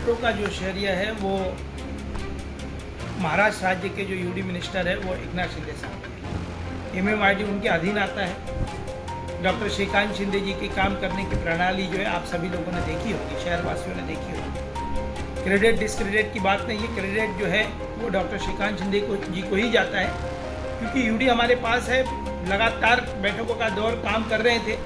Metro का जो शहरिया है वो महाराष्ट्र राज्य के जो यूडी मिनिस्टर है वो एकनाथ शिंदे साहब हैं। एमएमआरडी उनके अधीन आता है। डॉक्टर श्रीकांत शिंदे जी की काम करने की प्रणाली जो है आप सभी लोगों ने देखी होगी, शहरवासियों ने देखी होगी। क्रेडिट डिस्क्रेडिट की बात नहीं है, क्रेडिट जो है वो डॉक्टर श्रीकांत शिंदे जी को ही जाता है, क्योंकि यूडी हमारे पास है, लगातार बैठकों का दौर काम कर रहे थे।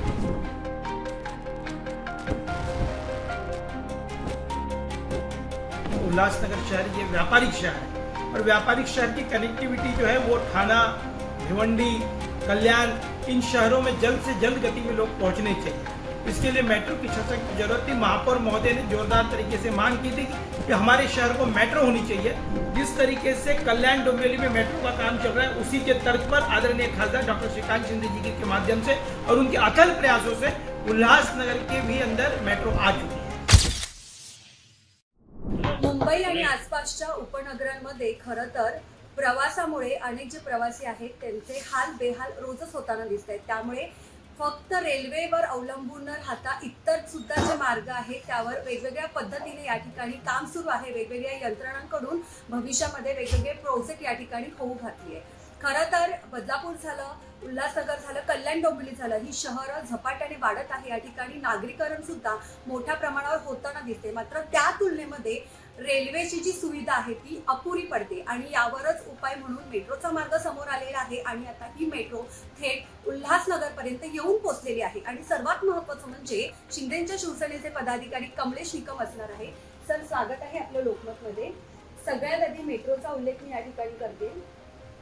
उल्लासनगर शहर ये व्यापारिक शहर है और व्यापारिक शहर की कनेक्टिविटी जो है वो थाना, भिवंडी, कल्याण, इन शहरों में जल्द से जल्द गति में लोग पहुंचने चाहिए। इसके लिए मेट्रो की सशक्त जरूरत थी। महापौर महोदय ने जोरदार तरीके से मांग की थी कि हमारे शहर को मेट्रो होनी चाहिए। जिस तरीके से कल्याण डोंबिवली में मेट्रो का काम चल रहा है, उसी के तर्ज पर आदरणीय खासदार डॉक्टर श्रीकांत शिंदे जी के माध्यम से और उनके अथक प्रयासों से उल्लासनगर के भी अंदर मेट्रो आ चुकी है। मुंबई आणि आसपासच्या उपनगरांमध्ये खरं तर प्रवासामुळे अनेक जे प्रवासी आहेत त्यांचे हाल बेहाल रोजच होताना दिसत आहेत। त्यामुळे फक्त रेल्वेवर अवलंबून न राहता इतर सुद्धा जे मार्ग आहेत त्यावर वेगवेगळ्या पद्धतीने या ठिकाणी काम सुरू आहे। वेगवेगळ्या यंत्रणांकडून भविष्यामध्ये वेगवेगळे प्रोजेक्ट या ठिकाणी होऊ घातली आहे। खरं तर बदलापूर झालं, उल्हासनगर झालं, कल्याण डोंबिवली झालं, ही शहरं झपाट्याने वाढत आहे। या ठिकाणी नागरीकरण सुद्धा मोठ्या प्रमाणावर होताना दिसते। मात्र त्या तुलनेमध्ये रेल्वेची जी सुविधा आहे ती अपुरी पडते आणि यावरच उपाय म्हणून मेट्रोचा मार्ग समोर आलेला आहे आणि आता ही मेट्रो थेट उल्हासनगर पर्यंत येऊन पोहोचलेली आहे। आणि सर्वात महत्त्वाचं म्हणजे शिंदेच्या शिवसेनेचे पदाधिकारी कमलेश निकम असणार आहे। सर, स्वागत आहे आपलं लोकमतमध्ये। सगळ्यात आधी मेट्रोचा उल्लेख मी या ठिकाणी करते।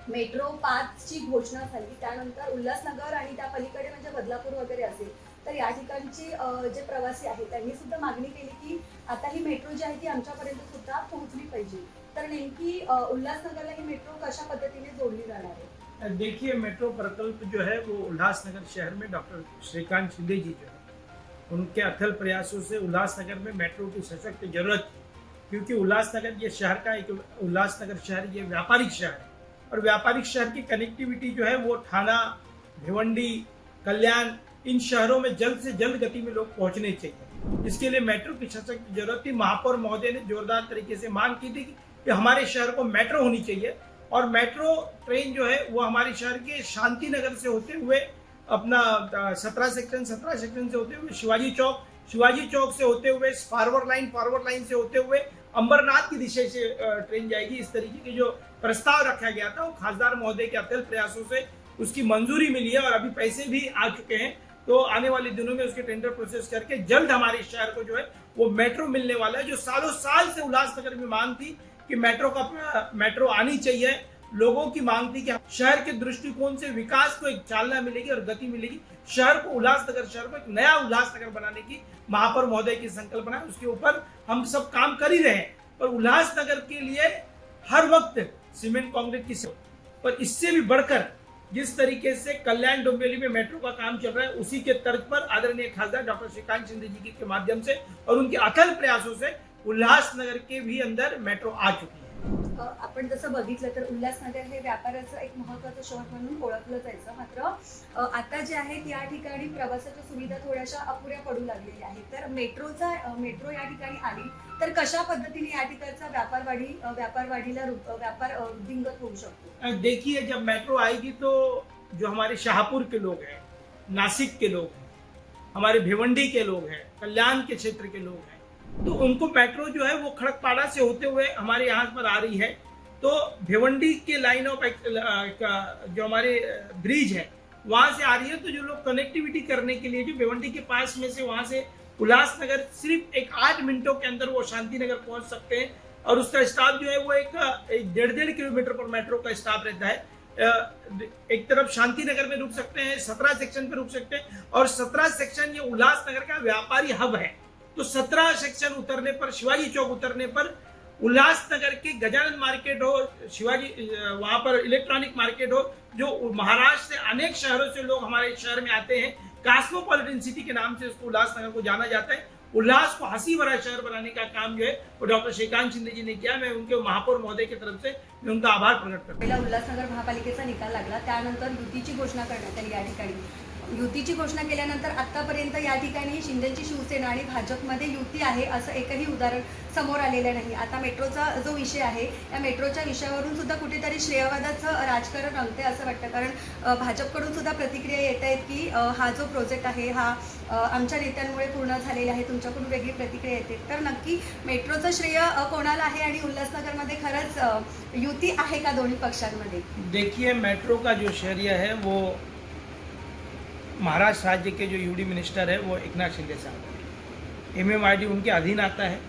मेट्रो 5 ची घोषणा झाली, त्यानंतर उल्हासनगर आणि त्या पलीकडे म्हणजे बदलापूर वगैरे असेल तर या ठिकाणची जे प्रवासी आहेत त्यांनी सुद्धा मागणी केली की आता ही मेट्रो जी आहे ती आमच्यापर्यंत सुद्धा पोहोचली पाहिजे। तर नेमकी उल्हासनगरला ही मेट्रो कशा पद्धतीने जोडली जाणार है? देखिए, मेट्रो प्रकल्प जो है वो उल्लासनगर शहर में डॉक्टर श्रीकांत शिंदे जी जो है उनके अथक प्रयासों से उल्लासनगर में मेट्रो की सशक्त जरूरत थी, क्योंकि उल्लासनगर ये शहर का एक उल्लासनगर शहर ये व्यापारिक शहर है और व्यापारिक शहर की कनेक्टिविटी जो है वो थाना, भिवंडी, कल्याण, इन शहरों में जल्द से जल्द गति में लोग पहुंचने चाहिए। इसके लिए मेट्रो की सशक्त जरूरत थी। महापौर महोदय ने जोरदार तरीके से मांग की थी कि हमारे शहर को मेट्रो होनी चाहिए और मेट्रो ट्रेन जो है वो हमारे शहर के शांति नगर से होते हुए अपना 17 सेक्शन से होते हुए शिवाजी चौक से होते हुए फॉरवर्ड लाइन से होते हुए अंबरनाथ की दिशा से ट्रेन जाएगी। इस तरीके के जो प्रस्ताव रखा गया था वो खासदार महोदय के अथक प्रयासों से उसकी मंजूरी मिली है और अभी पैसे भी आ चुके हैं। तो आने वाले दिनों में उसके टेंडर प्रोसेस करके जल्द हमारे शहर को जो है वो मेट्रो मिलने वाला है। जो सालों साल से उल्लासनगर में मांग थी कि मेट्रो आनी चाहिए, लोगों की मांग थी कि शहर के दृष्टिकोण से विकास को एक चालना मिलेगी और गति मिलेगी। शहर को उल्लासनगर शहर को एक नया उल्लासनगर बनाने की महापौर महोदय की संकल्पना है, उसके ऊपर हम सब काम कर ही रहे हैं। पर उल्लासनगर के लिए हर वक्त सीमेंट कांक्रीट की पर इससे भी बढ़कर जिस तरीके से कल्याण डोंबिवली में मेट्रो का काम चल रहा है, उसी के तर्ज पर आदरणीय खासदार डॉक्टर श्रीकांत शिंदे जी के माध्यम से और उनके अथक प्रयासों से उल्लासनगर के भी अंदर मेट्रो आ चुकी है। आपण जसं बघितलं तर उल्हासनगर हे व्यापाराचं एक महत्त्वाचं शहर म्हणून ओळखलं जायचं। मात्र आता जे आहे या ठिकाणी प्रवासाच्या सुविधा थोड्याशा अपुऱ्या पडू लागलेल्या आहेत। तर मेट्रो या ठिकाणी आली तर कशा पद्धतीने या ठिकाणचा व्यापार वाढीला व्यापार वृद्धिंगत होऊ शकतो? देखिए, जब मेट्रो आएगी तो जो हमारे शाहपुर के लोग हैं, नासिक के लोग हैं, हमारे भिवंडी के लोग हैं, कल्याण के क्षेत्र के लोग हैं, तो उनको मेट्रो जो है वो खड़कपाड़ा से होते हुए हमारे यहाँ पर आ रही है। तो भिवंडी के लाइन ऑफ जो हमारे ब्रिज है वहां से आ रही है। तो जो लोग कनेक्टिविटी करने के लिए जो भिवंडी के पास में से वहां से उल्लासनगर सिर्फ एक 8 मिनटों के अंदर वो शांति नगर पहुंच सकते हैं और उसका स्टाफ जो है वो एक 1.5 किलोमीटर पर मेट्रो का स्टाफ रहता है। एक तरफ शांति नगर में रुक सकते हैं, 17 सेक्शन पे रुक सकते हैं और 17 सेक्शन ये उल्लासनगर का व्यापारी हब है। तो 17 सेक्शन उतरने पर, शिवाजी चौक उतरने पर उल्लासनगर के गजानन मार्केट हो, शिवाजी वहां पर इलेक्ट्रॉनिक मार्केट हो, जो महाराष्ट्र से अनेक शहरों से लोग हमारे शहर में आते हैं, कॉस्मोपॉलिटन सिटी के नाम से उसको उल्लासनगर को जाना जाता है। उल्लास को हंसी भरा शहर बनाने का काम जो है वो डॉक्टर श्रीकांत शिंदे जी ने किया। मैं उनके महापौर महोदय की तरफ से मैं उनका आभार प्रकट करता हूं। पहिला उल्हासनगर महापालिकेचा निकाल लागला, त्यानंतर युतीची घोषणा करण्यात आली। या ठिकाणी युतीची घोषणा केल्यानंतर आतापर्यंत या ठिकाणी शिंदेची शिवसेना आणि भाजपमध्ये युती आहे असं एकही उदाहरण समोर आलेलं नाही. आता मेट्रोचा जो विषय आहे या मेट्रोच्या विषयावरून सुद्धा कुठेतरी श्रेयवादाचं राजकारण रंगते असं वाटतं. कारण भाजपकडून सुद्धा प्रतिक्रिया येत आहेत की हा जो प्रोजेक्ट आहे हा आमच्या नेत्यांमुळे पूर्ण झालेला आहे. तुमच्याकडून वेगळी प्रतिक्रिया येते. तर नक्की मेट्रोचं श्रेय कोणाला आहे आणि उल्हासनगरमध्ये खरंच युती आहे का दोन्ही पक्षांमध्ये? देखिए, मेट्रो का जो श्रेय है वो महाराष्ट्र राज्य के जो यूडी मिनिस्टर है वो एकनाथ शिंदे साहब है। MMRD उनके अधीन आता है।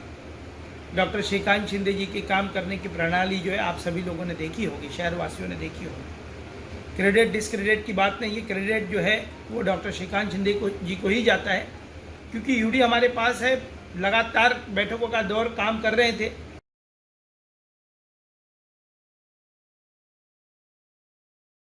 डॉक्टर श्रीकांत शिंदे जी के काम करने की प्रणाली जो है आप सभी लोगों ने देखी होगी, शहरवासियों ने देखी होगी। क्रेडिट डिसक्रेडिट की बात नहीं है, क्रेडिट जो है वो डॉक्टर श्रीकांत शिंदे जी को ही जाता है, क्योंकि यूडी हमारे पास है, लगातार बैठकों का दौर काम कर रहे थे।